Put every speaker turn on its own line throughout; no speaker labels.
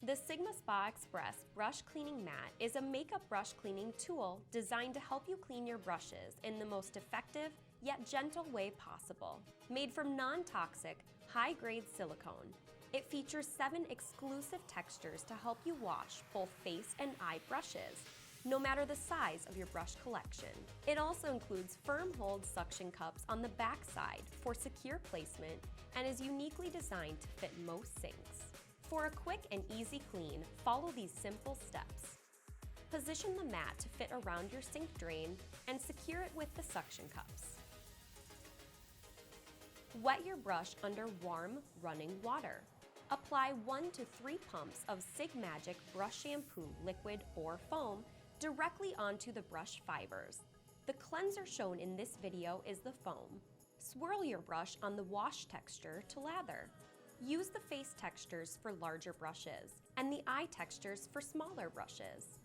The Sigma Spa Express Brush Cleaning Mat is a makeup brush cleaning tool designed to help you clean your brushes in the most effective yet gentle way possible. Made from non-toxic, high-grade silicone, it features 7 exclusive textures to help you wash both face and eye brushes, no matter the size of your brush collection. It also includes firm hold suction cups on the back side for secure placement and is uniquely designed to fit most sinks. For a quick and easy clean, follow these simple steps. Position the mat to fit around your sink drain and secure it with the suction cups. Wet your brush under warm, running water. Apply 1 to 3 pumps of Sig Magic brush shampoo, liquid or foam, directly onto the brush fibers. The cleanser shown in this video is the foam. Swirl your brush on the wash texture to lather. Use the face textures for larger brushes and the eye textures for smaller brushes.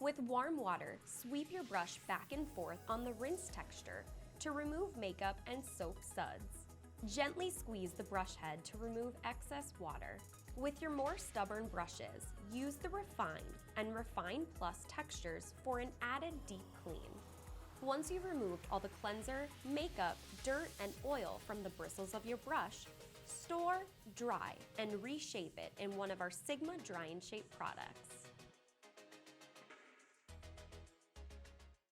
With warm water, sweep your brush back and forth on the rinse texture to remove makeup and soap suds. Gently squeeze the brush head to remove excess water. With your more stubborn brushes, use the Refine and Refine Plus textures for an added deep clean. Once you've removed all the cleanser, makeup, dirt, and oil from the bristles of your brush, store, dry, and reshape it in one of our Sigma Dry and Shape products.